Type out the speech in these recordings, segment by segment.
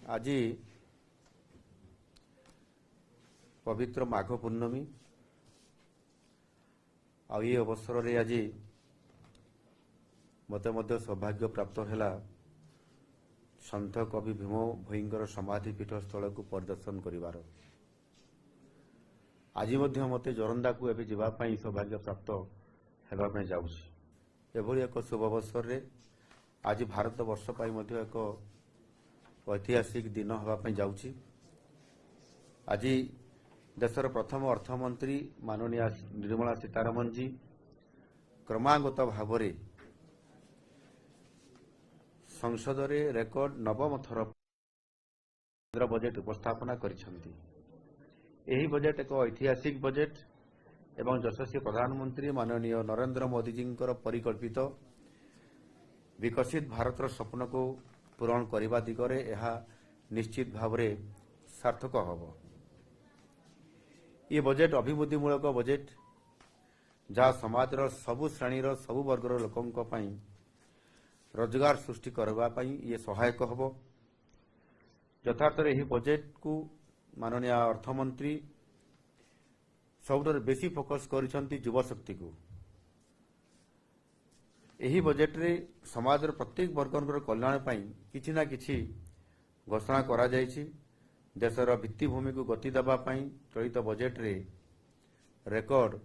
आज पवित्र माघ पूर्णमी आ ये अवसर रे आज मत सौभाग्य प्राप्त है सन्थ कवि भीम भोईंकर समाधि पीठ स्थल को परिदर्शन करिवार। आज मते जोरंदा को एबे जीवापाई सौभाग्य प्राप्त होगा जाऊँगी। एभली एक शुभ अवसर रे आज भारत वर्ष पाई मध्य एक ऐतिहासिक दिन होगापाई जाऊँगी। आज देशर प्रथम अर्थमंत्री माननीय निर्मला सीतारमण जी क्रमागत भाव संसद रे रेकर्ड नवम थर केंद्र बजेट उपस्थापना करिसेंती। एही बजेट एक ऐतिहासिक बजेट एवं यशस्वी प्रधानमंत्री माननीय नरेंद्र मोदी जी परिकल्पित विकसित भारतर स्वप्न को पूरण करने दिगरे यह निश्चित भाव सार्थक होब। ये बजेट अभिवृद्धिमूलक बजेट जहाँ समाजर सबु श्रेणीर सबु वर्गर लोकों पाई रोजगार सृष्टि करने ये सहायक होब। यथार्थ यही बजेट को माननीय अर्थमंत्री सबुठ बेसी फोकस करिसेंती युवा शक्ति को। यही बजेट रे समाजर प्रत्येक वर्गर कल्याण पाई किछि ना किछि घोषणा करा जायछि। देशर भित्तिभूमि को गति देबा पाई चलित बजेट रे रेकर्ड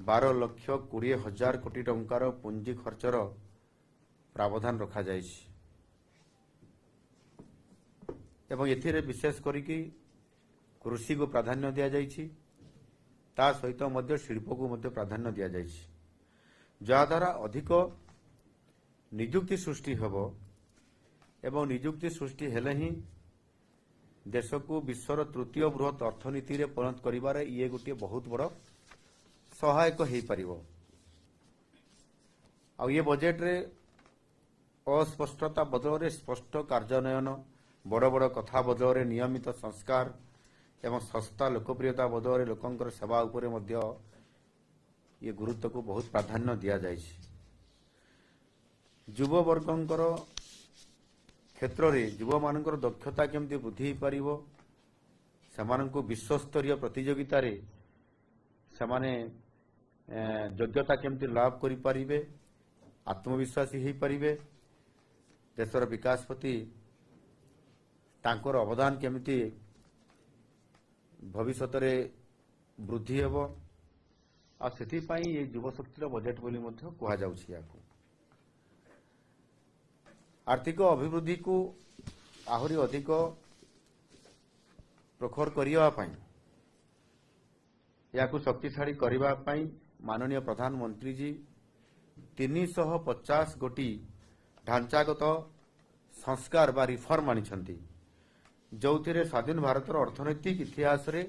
12,20,000 कोटी टंकार पुंजी खर्चर प्रावधान रखा जायछि एवं एथिरे विशेष करिकि कृषि को प्राधान्य दिया जायछि। ता सहित मध्य शिल्प को मध्य प्राधान्य दिया जायछि, जहा द्वारा अधिक नियुक्ति सृष्टि हेबो एवं नियुक्ति सृष्टि हेले ही देश को विश्वर तृतीय बृहत अर्थनीति रे परिणत करिबारे ये गोटे बहुत बड़ सहायक हो पारिबो। आ ये बजेट रे अस्पष्टता बदल में स्पष्ट कार्यान्वयन, बड़ बड़ कथा बदल में नियमित संस्कार एवं सस्ता लोकप्रियता बदल में लोकंकर सेवा उपरे मध्य ये गुरुत्व को बहुत प्राधान्य दिया जायछि। युवा वर्गंकर क्षेत्र में युवा मानकर दक्षता केमती वृद्धि पारिबो, सेमानंको विश्वस्तरीय प्रतियोगिता रे सेमाने योग्यता केमती लाभ करि पारिबे, आत्मविश्वासी हो पारिबे, देशर विकास प्रति तांकर अवदान केमिति भविष्यत रे वृद्धि हेबो। आ सेति पई ये युवा शक्तिर बजेट बोली मध्य कहा जाउछि। याकू आर्थिक अभिवृद्धि को आहुरी अधिक प्रखर करिया पई याकू शक्तिशाली करिबा पई माननीय प्रधानमंत्री जी 350 कोटी ढांचागत संस्कार बा रिफॉर्म आनिछंती, जो स्वाधीन भारतर अर्थनैतिक इतिहास रे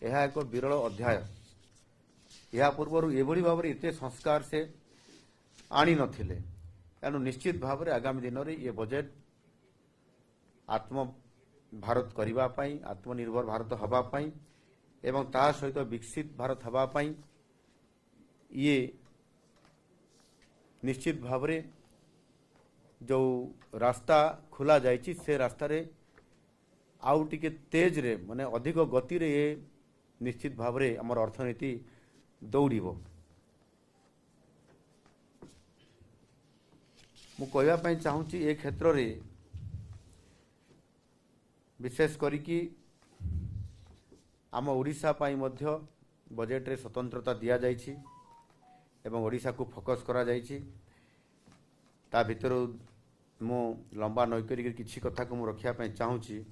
यह एक विरल अध्याय। यह पूर्व एभली भाव एत संस्कार से आनी नथिले। एनु निश्चित भाव आगामी दिन में ये बजेट आत्म भारत करबा पई, आत्मनिर्भर भारत हबा पई एवं ता सहित विकसित भारत हबा पई ये निश्चित भाव जो रास्ता खुला जायछि से रास्ता रे आउ टिके तेज रे माने अधिक गति रे ये निश्चित भाव रे हमर अर्थनीति दौड़िबो। मु कहबा पई चाहूची ए क्षेत्र रे विशेष करिकि आम ओडिशा पाई मध्य बजेट रे स्वतंत्रता दिया जायछि एवं ओडिशा को फोकस करा जायछि। ता भितर मु लंबा नैकरी किछि कथा को मु रखिया पई चाहूची।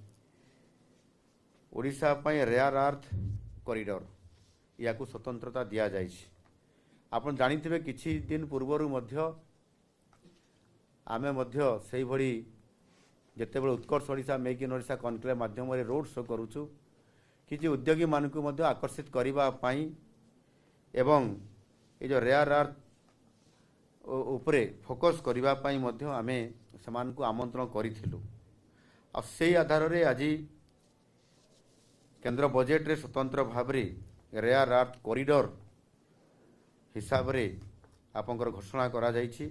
ओडिशा पई रेयर अर्थ कॉरिडोर या को स्वतंत्रता दिया जायछि। आपण जानिथिबे किछि दिन पूर्वरु मध्य आमे मध्य सेही भली जेतेबेले Utkarsh Odisha make in Odisha conclave माध्यम रे रोड शो करूछु किछि उद्योगी मानकु मध्य आकर्षित करिबा पई एवं ए जो रेयर अर्थ उपरे फोकस करिबा पई मध्य आमे समान को आमंत्रण करिथिलु। आ सेही आधार रे आज केंद्र बजेट रे स्वतंत्र भाव रे रेयर अर्थ कॉरिडोर हिसाब रे आपनकर घोषणा करा जायछि।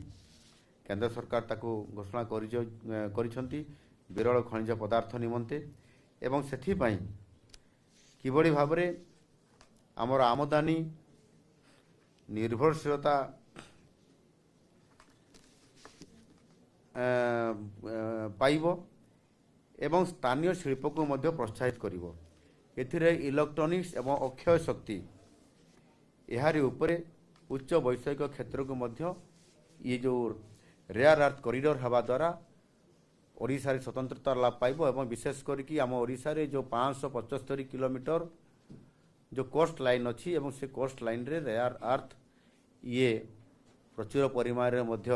केंद्र सरकार ताकू घोषणा करिछंती ବିରଳ ଖଣିଜ ପଦାର୍ଥ ନିମନ୍ତେ ଏବଂ ସେଥିପାଇଁ କିଭଳି ଭାବରେ ଆମର ଆମଦାନୀ ନିର୍ଭରଶୀଳତା ପାଇବ ଏବଂ ସ୍ଥାନୀୟ ଶିଳ୍ପକୁ ମଧ୍ୟ ପ୍ରୋତ୍ସାହିତ କରିବ। ଏଥିରେ ଇଲେକ୍ଟ୍ରୋନିକ୍ସ ଏବଂ ଅକ୍ଷୟ ଶକ୍ତି ଏହାରି ଉପରେ ଉଚ୍ଚ ବୈଷୟିକ କ୍ଷେତ୍ରକୁ ମଧ୍ୟ ये जो रेयर अर्थ कॉरिडोर हवा द्वारा ओडिशा रे स्वतंत्रता लाभ पाइब और विशेष करके आम ओडिशा रे जो 575 किलोमीटर जो कोस्ट लाइन अच्छी एवं से कोस्ट लाइन रे रेयर अर्थ ये प्रचुर परिमाण रे मध्य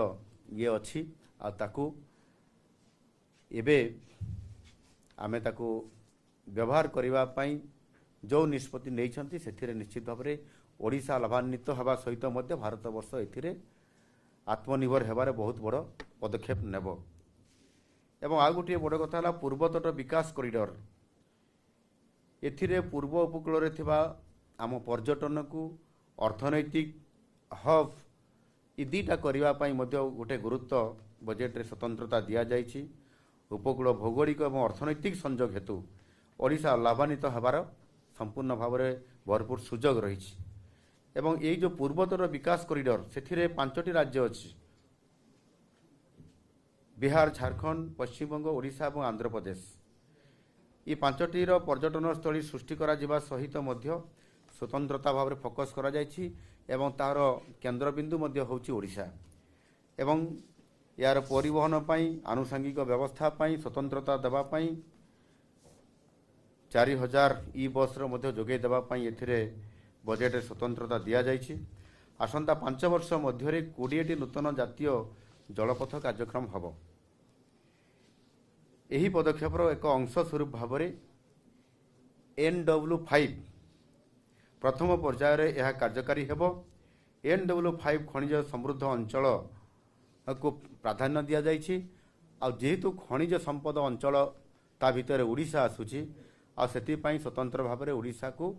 ये अच्छी आ ताकू एबे आमे ताकू व्यवहार करबा पई जो निष्पत्ति नहीं से निश्चित भाव में ओडिशा लाभान्वित हवा सहित मध्य भारत वर्ष एथिरे आत्मनिर्भर हेबारे बहुत बड़ पदक्षेप नेब। एवं आ गोटे बड़ कथा है पूर्वतट विकास कॉरिडोर एथिरे पूर्व उपकूल रे थिबा आम पर्यटन को अर्थनैतिक हब इ दुटा करबा पई मध्य गोटे गुरुत्व बजेट रे स्वतंत्रता दिया जाइछि। उपकूल भौगोलिक और अर्थनैतिक संयोग हेतु ओडिशा लाभान्वित हेबार संपूर्ण भाव में भरपूर सुजोग रही एवं ये जो पूर्वोत्तर विकास कॉरिडोर से 5टी राज्य अच्छी बिहार, झारखंड, पश्चिमबंग, ओडिशा और आंध्र प्रदेश ये 5टी पर्यटन स्थली सृष्टि करा जिबा सहित मध्य स्वतंत्रता भाव में फोकस करा जायछि एवं तार केन्द्रबिंदु मध्य होछि ओडिशा एवं यार परिवहन पई आनुषंगिक व्यवस्था पई स्वतंत्रता देबा पई 4000 ई बस मध्य जोगे देबा पई एथिरे बजेट स्वतंत्रता दिया जाइछि। आसंता 5 वर्ष मध्य 20टी नूतन जातीय जलपथ कार्यक्रम हब। यही पदक्षेपर एक अंश स्वरूप भाव में NW5 प्रथम पर्यायर यह कार्यकारी हेब। NW5 खनिज समृद्ध अंचल को प्राधान्य दि जाइछि आ जेहेतु खनिज संपद अंचल ता भितर ओडिशा आसुछि आ सेतिपई स्वतंत्र भाव में ओडिशा को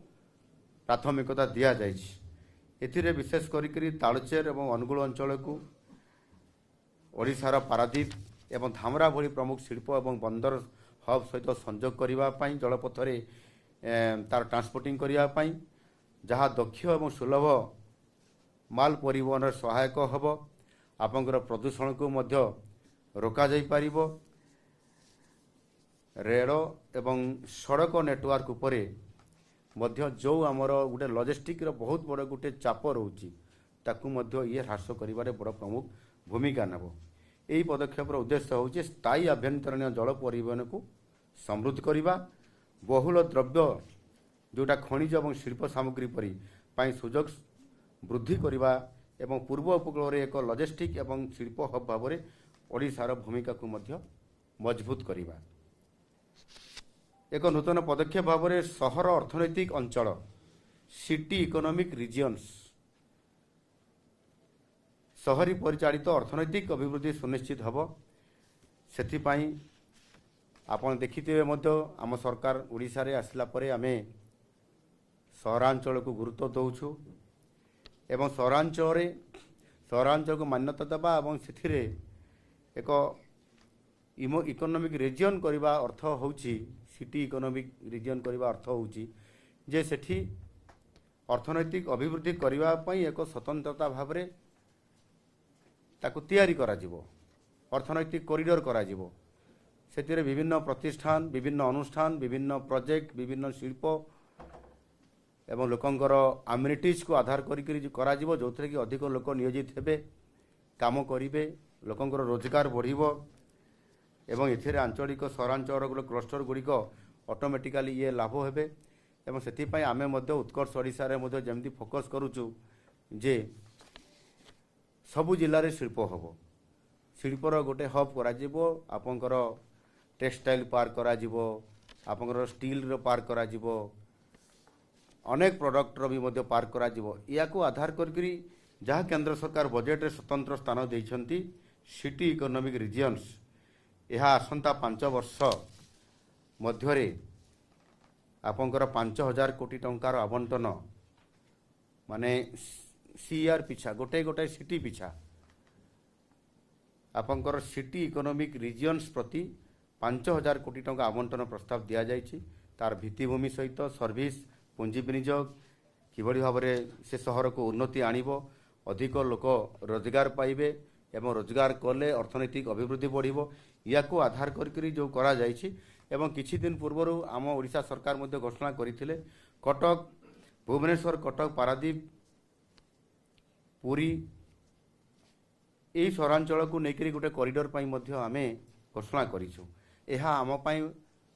प्राथमिकता दि जाइछि। एथिरे विशेष करी तालचेर एवं अनुगुल अंचल को ओडिशार पारादीप एवं धामरा भली प्रमुख शिल्प एवं बंदर हब सहित संजोग करने जलपथरे तार ट्रांसपोर्टिंग करने जहाँ दक्ष एवं सुलभ माल परिवहन सहायक हब। आपंकर प्रदूषण को मध्य रोका जाई पारिबो। रेल एवं सड़क नेटवर्क उपरे मध्य जो आमर गोटे लॉजिस्टिक रो बहुत बड़ गोटे चाप रोची ताकू मध्य ये ह्रास करिबारे बड़ प्रमुख भूमिका नेब। यही पदक्षेपर उद्देश्य होची स्थायी आभ्यंतरीण जल परिवहन को समृद्ध करबा, बहुल द्रव्य जोटा खनिज और शिल्प सामग्री परी सुजोग वृद्धि करबा एवं पूर्व उपकूल रे एक लॉजिस्टिक एवं शिल्प हब भाव में ओडिशार भूमिका को मध्य मजबूत करबा। एक नूतन पदक्षेप भाव में सहर अर्थनैतिक अंचल सिटी इकोनॉमिक रिजियन्स सहरी परिचालित अर्थनैतिक अभिवृद्धि सुनिश्चित हब। सेथिपाई आपण देखिथिबे मध्य आम सरकार ओडिशा रे आसला परे आमे सहरांचल को गुरुत्व दउछु एवं सहरांचल को मान्यता देबा एवं सेथिरे एक इकोनॉमिक रिजियन करबा अर्थ होउची सिटी इकोनॉमिक रिजियन करबा अर्थ होउची जे सेठी अर्थनैतिक अभिवृद्धि करबा पई एक स्वतंत्रता भाव में ताकू तैयारी करा जिवो, अर्थनैतिक कॉरिडोर करा जिवो। सेतिरे विभिन्न प्रतिष्ठान, विभिन्न अनुष्ठान, विभिन्न प्रोजेक्ट, विभिन्न शिल्प एवं लोकंकर अम्युनिटीज को आधार करा जिवो जो कि अधिक लोक नियोजित हेबे, काम करिवे, लोकंकर रोजगार बढ़िबो एवं एथिरे आंचलिक सहरांचल क्लस्टर गुड़िक ऑटोमेटिकली ये लाभ हेबे। एवं सेतिपई आमे मध्य उत्कर्ष ओडिशा रे मध्य जेमती फोकस करूचु जे सबु जिल्ला रे शिल्प हबो, शिल्पर गोटे हब करा जिवो, आपनकर टेक्सटाइल पार्क करा जिवो, आपनकर स्टील रो पार्क करा जिवो, अनेक प्रोडक्ट रो भी मध्य पार्क करा जिवो। या को आधार करकरी जहाँ केंद्र सरकार बजेट रे स्वतंत्र स्थान देइछंती सिटी इकोनॉमिक रिजियन्स यह आसंता 5 वर्ष मध्यरे आपनकर 5000 कोटी टंकार आवंटन माने सीआर पिछा गोटे गोटे सिटी पिछा आपनकर सिटी इकोनॉमिक रिजियन्स प्रति 5,000 କୋଟି ଟଙ୍କା ଆବଣ୍ଟନ ପ୍ରସ୍ତାବ ଦିଆଯାଇଛି। ତାର ଭିତ୍ତିଭୂମି ସହିତ ସର୍ଭିସ୍ ପୁଞ୍ଜି ବିନିଯୋଗ କିଭଳି ଭାବରେ ସେ ସହରକୁ ଉନ୍ନତି ଆଣିବ, ଅଧିକ ଲୋକ ରୋଜଗାର ପାଇବେ ଏବଂ ରୋଜଗାର କଲେ ଅର୍ଥନୈତିକ ଅଭିବୃଦ୍ଧି ବଢ଼ିବ, ୟାକୁ ଆଧାର କରିକି ଯେଉଁ କରାଯାଇଛି। ଏବଂ କିଛି ଦିନ ପୂର୍ବରୁ ଆମ ଓଡ଼ିଶା ସରକାର ମଧ୍ୟ ଘୋଷଣା କରିଥିଲେ କଟକ, ଭୁବନେଶ୍ୱର, କଟକ, ପାରାଦୀପ, ପୁରୀ ଏହି ସହରାଞ୍ଚଳକୁ ନେଇକରି ଗୋଟେ କରିଡର ପାଇଁ ମଧ୍ୟ ଆମେ ଘୋଷଣା କରିଛୁ। ଏହା ଆମ ପାଇଁ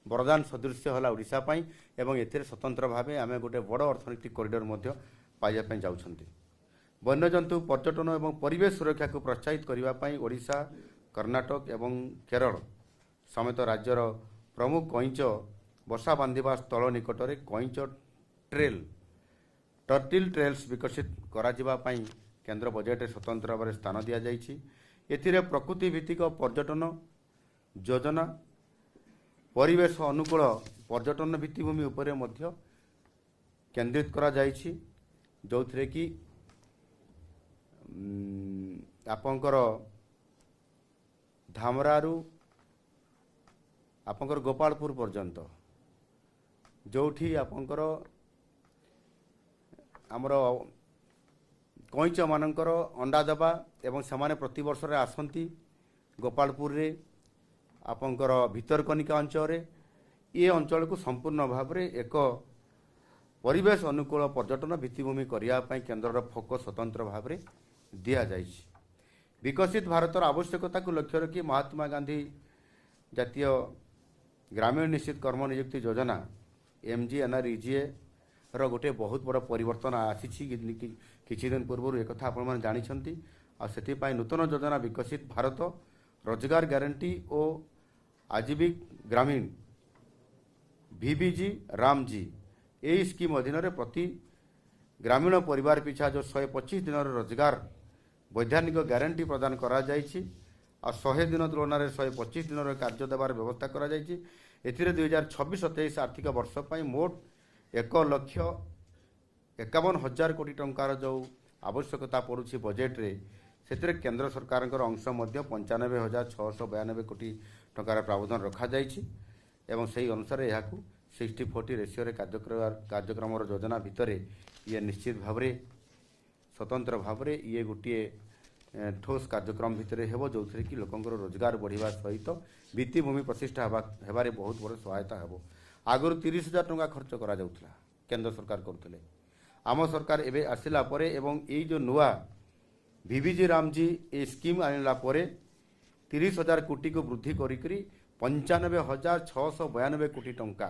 ବରଦାନ ସଦୃଶ୍ୟ ହେଲା ଓଡ଼ିଶା ପାଇଁ ଏବଂ ଏଥିରେ ସ୍ୱତନ୍ତ୍ର ଭାବେ ଆମେ ଗୋଟେ ବଡ଼ ଅର୍ଥନୈତିକ କରିଡର ମଧ୍ୟ ପାଇବା ପାଇଁ ଯାଉଛନ୍ତି। ବନ୍ୟଜନ୍ତୁ, ପର୍ଯ୍ୟଟନ ଏବଂ ପରିବେଶ ସୁରକ୍ଷାକୁ ପ୍ରୋତ୍ସାହିତ କରିବା ପାଇଁ ଓଡ଼ିଶା, କର୍ଣ୍ଣାଟକ ଏବଂ କେରଳ ସମେତ ରାଜ୍ୟର ପ୍ରମୁଖ କଇଁଛ ବସା ବାନ୍ଧିବା ସ୍ଥଳ ନିକଟରେ କଇଁଛ ଟ୍ରେଲ୍, ଟର୍ଟିଲ୍ ଟ୍ରେଲ୍ସ ବିକଶିତ କରାଯିବା ପାଇଁ କେନ୍ଦ୍ର ବଜେଟରେ ସ୍ୱତନ୍ତ୍ର ଭାବରେ ସ୍ଥାନ ଦିଆଯାଇଛି। ଏଥିରେ ପ୍ରକୃତି ଭିତ୍ତିକ ପର୍ଯ୍ୟଟନ ଯୋଜନା, ପରିବେଶ ଅନୁକୂଳ ପର୍ଯ୍ୟଟନ ଭିତ୍ତିଭୂମି ଉପରେ ମଧ୍ୟ କେନ୍ଦ୍ରିତ କରାଯାଇଛି, ଯେଉଁଥିରେ କି ଆପଣଙ୍କର ଧାମରାରୁ ଆପଣଙ୍କର ଗୋପାଳପୁର ପର୍ଯ୍ୟନ୍ତ ଯେଉଁଠି ଆପଣଙ୍କର ଆମର କଇଁଛମାନଙ୍କର ଅଣ୍ଡା ଦେବା ଏବଂ ସେମାନେ ପ୍ରତିବର୍ଷରେ ଆସନ୍ତି ଗୋପାଳପୁରରେ ଆପଣଙ୍କର ଭିତରକନିକା ଅଞ୍ଚଳରେ। ଏ ଅଞ୍ଚଳକୁ ସମ୍ପୂର୍ଣ୍ଣ ଭାବରେ ଏକ ପରିବେଶ ଅନୁକୂଳ ପର୍ଯ୍ୟଟନ ଭିତ୍ତିଭୂମି କରିବା ପାଇଁ କେନ୍ଦ୍ରର ଫୋକସ୍ ସ୍ୱତନ୍ତ୍ର ଭାବରେ ଦିଆଯାଇଛି। ବିକଶିତ ଭାରତର ଆବଶ୍ୟକତାକୁ ଲକ୍ଷ୍ୟ ରଖି ମହାତ୍ମା ଗାନ୍ଧୀ ଜାତୀୟ ଗ୍ରାମୀଣ ନିଶ୍ଚିତ କର୍ମ ନିଯୁକ୍ତି ଯୋଜନା MGNREGA ଗୋଟେ ବହୁତ ବଡ଼ ପରିବର୍ତ୍ତନ ଆସିଛି। କିଛି ଦିନ ପୂର୍ବରୁ ଏକଥା ଆପଣମାନେ ଜାଣିଛନ୍ତି। ଆଉ ସେଥିପାଇଁ ନୂତନ ଯୋଜନା ବିକଶିତ ଭାରତ ରୋଜଗାର ଗ୍ୟାରେଣ୍ଟି ଓ ଆଜୀବିକ ଗ୍ରାମୀଣ VBG ରାମଜି ଏହି ସ୍କିମ୍ ଅଧୀନରେ ପ୍ରତି ଗ୍ରାମୀଣ ପରିବାର ପିଛା ଯେଉଁ 125 ଦିନର ରୋଜଗାର ବୈଧାନିକ ଗ୍ୟାରେଣ୍ଟି ପ୍ରଦାନ କରାଯାଇଛି ଆଉ 100 ଦିନ ତୁଳନାରେ 125 ଦିନର କାର୍ଯ୍ୟ ଦେବାର ବ୍ୟବସ୍ଥା କରାଯାଇଛି। ଏଥିରେ 2026-27 ଆର୍ଥିକ ବର୍ଷ ପାଇଁ ମୋଟ 1,51,000 କୋଟି ଟଙ୍କାର ଯେଉଁ ଆବଶ୍ୟକତା ପଡ଼ୁଛି ବଜେଟରେ, ସେଥିରେ କେନ୍ଦ୍ର ସରକାରଙ୍କର ଅଂଶ ମଧ୍ୟ 95,692 କୋଟି ଟଙ୍କାର ପ୍ରାବଧାନ ରଖାଯାଇଛି ଏବଂ ସେହି ଅନୁସାରେ ଏହାକୁ 60-40 ରେସିଓରେ କାର୍ଯ୍ୟକ୍ରମର ଯୋଜନା ଭିତରେ ଇଏ ନିଶ୍ଚିତ ଭାବରେ ସ୍ୱତନ୍ତ୍ର ଭାବରେ ଇଏ ଗୋଟିଏ ଠୋସ୍ କାର୍ଯ୍ୟକ୍ରମ ଭିତରେ ହେବ, ଯେଉଁଥିରେ କି ଲୋକଙ୍କର ରୋଜଗାର ବଢ଼ିବା ସହିତ ଭିତ୍ତିଭୂମି ପ୍ରତିଷ୍ଠା ହେବାରେ ବହୁତ ବଡ଼ ସହାୟତା ହେବ। ଆଗରୁ 30,000 ଟଙ୍କା ଖର୍ଚ୍ଚ କରାଯାଉଥିଲା, କେନ୍ଦ୍ର ସରକାର କରୁଥିଲେ। ଆମ ସରକାର ଏବେ ଆସିଲା ପରେ ଏବଂ ଏଇ ଯେଉଁ ନୂଆ VBG ରାମଜି ଏ ସ୍କିମ୍ ଆଣିଲା ପରେ 30,000 କୋଟିକୁ ବୃଦ୍ଧି କରିକି 95,692 କୋଟି ଟଙ୍କା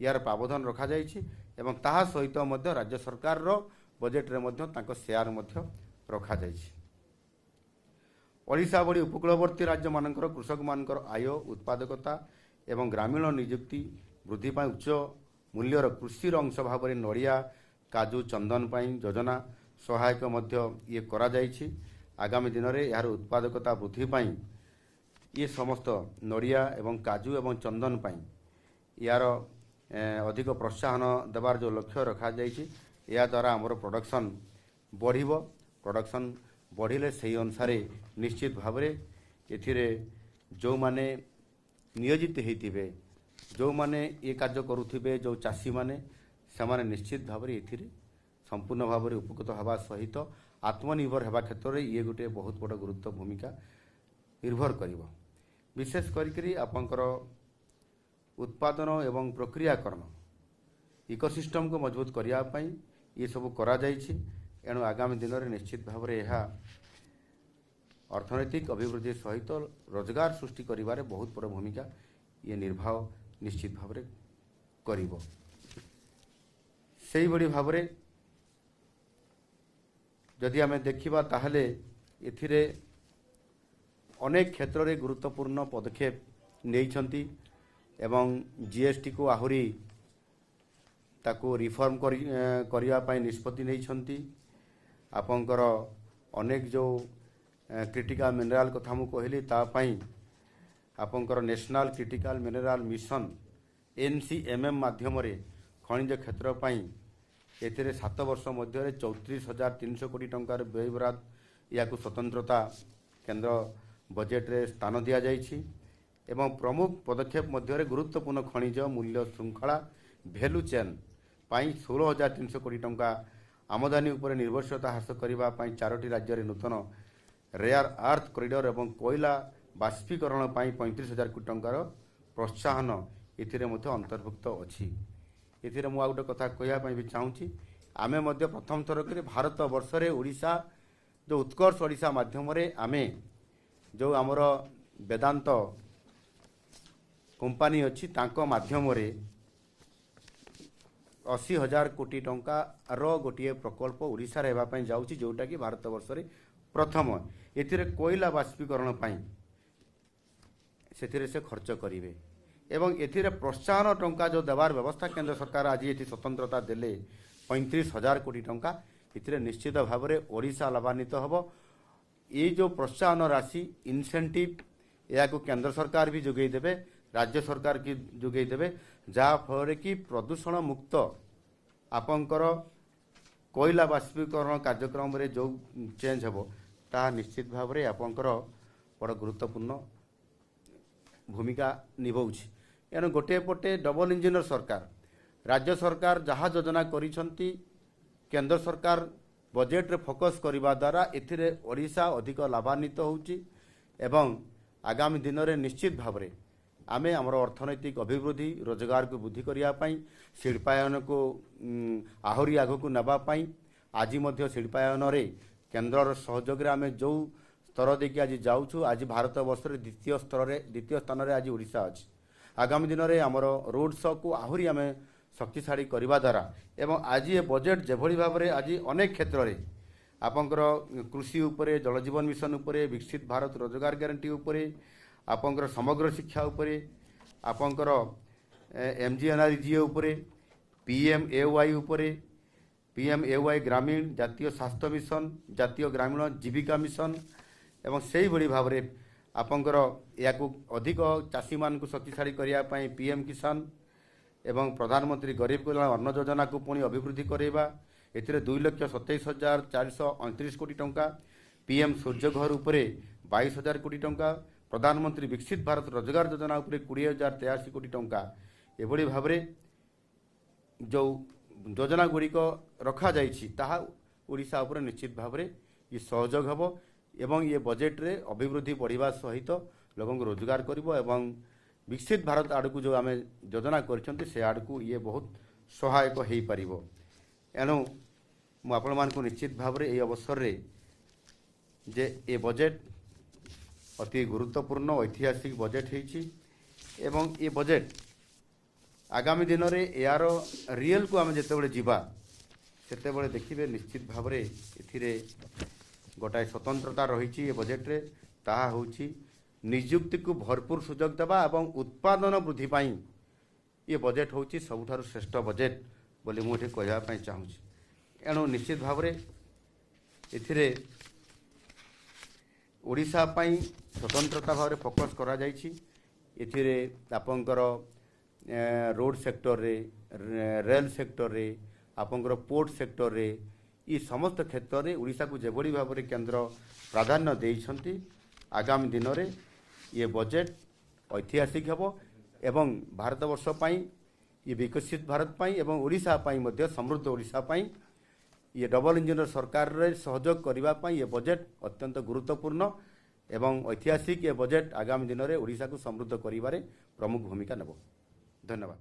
ୟାର ପ୍ରାବଧାନ ରଖାଯାଇଛି ଏବଂ ତାହା ସହିତ ମଧ୍ୟ ରାଜ୍ୟ ସରକାରର ବଜେଟରେ ମଧ୍ୟ ତାଙ୍କ ସେୟାର ମଧ୍ୟ ରଖାଯାଇଛି। ଓଡ଼ିଶା ଭଳି ଉପକୂଳବର୍ତ୍ତୀ ରାଜ୍ୟମାନଙ୍କର କୃଷକମାନଙ୍କର ଆୟ, ଉତ୍ପାଦକତା ଏବଂ ଗ୍ରାମୀଣ ନିଯୁକ୍ତି ବୃଦ୍ଧି ପାଇଁ ଉଚ୍ଚ ମୂଲ୍ୟର କୃଷିର ଅଂଶ ଭାବରେ ନଡ଼ିଆ, କାଜୁ, ଚନ୍ଦନ ପାଇଁ ଯୋଜନା ସହାୟକ ମଧ୍ୟ ଇଏ କରାଯାଇଛି। ଆଗାମୀ ଦିନରେ ଏହାର ଉତ୍ପାଦକତା ବୃଦ୍ଧି ପାଇଁ ଇଏ ସମସ୍ତ ନଡ଼ିଆ ଏବଂ କାଜୁ ଏବଂ ଚନ୍ଦନ ପାଇଁ ୟାର ଅଧିକ ପ୍ରୋତ୍ସାହନ ଦେବାର ଯେଉଁ ଲକ୍ଷ୍ୟ ରଖାଯାଇଛି, ଏହାଦ୍ୱାରା ଆମର ପ୍ରଡକ୍ସନ୍ ବଢ଼ିବ। ପ୍ରଡକ୍ସନ୍ ବଢ଼ିଲେ ସେହି ଅନୁସାରେ ନିଶ୍ଚିତ ଭାବରେ ଏଥିରେ ଯେଉଁମାନେ ନିୟୋଜିତ ହୋଇଥିବେ, ଯେଉଁମାନେ ଏ କାର୍ଯ୍ୟ କରୁଥିବେ, ଯେଉଁ ଚାଷୀମାନେ, ସେମାନେ ନିଶ୍ଚିତ ଭାବରେ ଏଥିରେ ସମ୍ପୂର୍ଣ୍ଣ ଭାବରେ ଉପକୃତ ହେବା ସହିତ ଆତ୍ମନିର୍ଭର ହେବା କ୍ଷେତ୍ରରେ ଇଏ ଗୋଟିଏ ବହୁତ ବଡ଼ ଗୁରୁତ୍ୱ ଭୂମିକା ନିର୍ଭର କରିବ। ବିଶେଷ କରିକି ଆପଣଙ୍କର ଉତ୍ପାଦନ ଏବଂ ପ୍ରକ୍ରିୟାକରଣ ଇକୋସିଷ୍ଟମକୁ ମଜବୁତ କରିବା ପାଇଁ ଏସବୁ କରାଯାଇଛି। ଏଣୁ ଆଗାମୀ ଦିନରେ ନିଶ୍ଚିତ ଭାବରେ ଏହା ଅର୍ଥନୈତିକ ଅଭିବୃଦ୍ଧି ସହିତ ରୋଜଗାର ସୃଷ୍ଟି କରିବାରେ ବହୁତ ବଡ଼ ଭୂମିକା ଇଏ ନିର୍ବାହ ନିଶ୍ଚିତ ଭାବରେ କରିବ। ସେହିଭଳି ଭାବରେ ଯଦି ଆମେ ଦେଖିବା ତାହେଲେ ଏଥିରେ ଅନେକ କ୍ଷେତ୍ରରେ ଗୁରୁତ୍ୱପୂର୍ଣ୍ଣ ପଦକ୍ଷେପ ନେଇଛନ୍ତି ଏବଂ GSTକୁ ଆହୁରି ତାକୁ ରିଫର୍ମ କରିବା ପାଇଁ ନିଷ୍ପତ୍ତି ନେଇଛନ୍ତି। ଆପଣଙ୍କର ଅନେକ ଯେଉଁ କ୍ରିଟିକାଲ ମିନେରାଲ କଥା ମୁଁ କହିଲି, ତା ପାଇଁ ଆପଣଙ୍କର national critical mineral mission NCMM ମାଧ୍ୟମରେ ଖଣିଜ କ୍ଷେତ୍ର ପାଇଁ ଏଥିରେ 7 ବର୍ଷ ମଧ୍ୟରେ 34,300 କୋଟି ଟଙ୍କାର ବ୍ୟୟବରାଦ ୟାକୁ ସ୍ୱତନ୍ତ୍ରତା କେନ୍ଦ୍ର ବଜେଟରେ ସ୍ଥାନ ଦିଆଯାଇଛି एवं प्रमुख पदक्षेप मध्य गुरुत्वपूर्ण खनिज मूल्य श्रृंखला भैल्यू चेन 16,300 कोटी टंका आमदानी उपर निर्भरशीलता ह्रास करने 4टी राज्य में नूतन रेयर अर्थ कॉरिडोर एवं कोयला बाष्पीकरण 35,000 कोटी टंकार प्रोत्साहन एथिरे मध्य अंतर्भुक्त अच्छी। एथिरे मु गोटे कथा कहवाई भी चाहूँगी आमे मध्य प्रथम थर कर भारत वर्ष रे ओडिशा जो उत्कर्ष ओडिशा माध्यम आमे जो आमर वेदांत कंपनी अच्छी तांको माध्यम 80,000 कोटी टंकार गोटे प्रकल्प ओडिशा रे हेबा पई जाउची जोटा कि भारत वर्ष रे प्रथम एथिरे कोयला बाष्पीकरण पाई से खर्च करेंगे एवं एथिरे प्रोत्साहन टंका जो देवार व्यवस्था केंद्र सरकार आज ये स्वतंत्रता देले 35,000 कोटी टंका एथिरे निश्चित भाव में ओडिशा लाभान्वित हम। ये जो प्रोत्साहन राशि इनसेंटिव या केंद्र सरकार भी जोगई देवे राज्य सरकार की जोगई देवे जहाँ फल कि प्रदूषण मुक्त आपंकर कोयला बाष्पीकरण कार्यक्रम रे जो चेंज हेबो ता निश्चित भाव में आपंकर बड़ गुरुत्वपूर्ण भूमिका निभाउछि। एणु गोटे पटे डबल इंजिनर सरकार राज्य सरकार जहाँ योजना करिसंती केंद्र सरकार बजेट रे फोकस करने द्वारा एथिरे ओडिशा अधिक लाभान्वित होउछि एवं आगामी दिन में निश्चित भाव में आमे आमर अर्थनैतिक अभिवृद्धि रोजगार को वृद्धि करने शिल्पायन को आहरी आग को नापाई आज शिल्पायन रे केन्द्र सहयोग आम जो स्तर देखिए आज जाऊँ आज भारत वर्ष द्वितीय स्थान में आज ओडिशा अच्छी। आगामी दिन में आमर रोड शो को आहरी आम शक्तिशाली करने द्वारा एवं आज ये बजेट जेभली भाव में आज अनेक क्षेत्र में आपंकर कृषि उपरे जल जीवन मिशन उपरे विकसित भारत रोजगार ग्यारंटी उपरे आपंकर समग्र शिक्षा उपरे आपंकर MGNRGA उपरे PMAY उपरे PMAY ग्रामीण जातीय स्वास्थ्य मिशन जातीय ग्रामीण जीविका मिशन एवं से भली भाव में आपंकर या अधिक चाषी मान को शक्तिशाली करने PM किसान एवं प्रधानमंत्री गरीब कल्याण अन्न योजना को पुणी अभिवृद्धि करवा एथिरे 2,27,429 कोटी टंका PM सूर्यघर उपरे 22,000 कोटी टंका प्रधानमंत्री विकसित भारत रोजगार योजना उपरे 20,083 कोटी टंका एभली भाव में जो योजना गुड़िक रखा जाइछि ताहा ओडिशा उपरे निश्चित भाव में ये सहयोग हेबो एवं ये बजेट रे अभिवृद्धि बढ़िबा सहित लोगों को रोजगार करिवो एवं विकसित भारत आड़ जो आम योजना कर से आड़ को ये बहुत सहायक हो पारिबो। एणु मु आपण मानकु निश्चित भाव में ये अवसर रे जे ये बजेट अति गुरुत्वपूर्ण ऐतिहासिक बजेट होइछि एवं ये बजेट आगामी दिन में यार रियल को आम जिते जीवा सेते देखिए निश्चित भाव में एथिरे गोटाए स्वतंत्रता रही बजेट रे ताहा होछि नियुक्ति को भरपूर सुजोग देवा एवं उत्पादन वृद्धि पाई ये बजेट होछि सबुठारु श्रेष्ठ बजेट बोली मुझे कहवाई चाहूँगी। एणु निश्चित भाव में एथिरे ओडिशा पाई स्वतंत्रता भाव में फोकस करा जाइछि। एथिरे आपंकर रोड सेक्टर रे रेल सेक्टर रे आपंकर पोर्ट सेक्टर रे ये समस्त क्षेत्र में ओडिशा को जेभली भाव में केंद्र प्राधान्य देइछंती आगामी दिन में ये बजेट ऐतिहासिक हेबो एवं भारत वर्ष पाई ये विकसित भारत पाई एवं ओडिशा पाई मध्य समृद्ध ओडिशा पाई ये डबल इंजिनर सरकार रे सहयोग करबा पाई ये बजेट अत्यंत गुरुत्वपूर्ण एवं ऐतिहासिक ये बजेट आगामी दिन में ओडिशा को समृद्ध करिबारे प्रमुख भूमिका नेबो। धन्यवाद।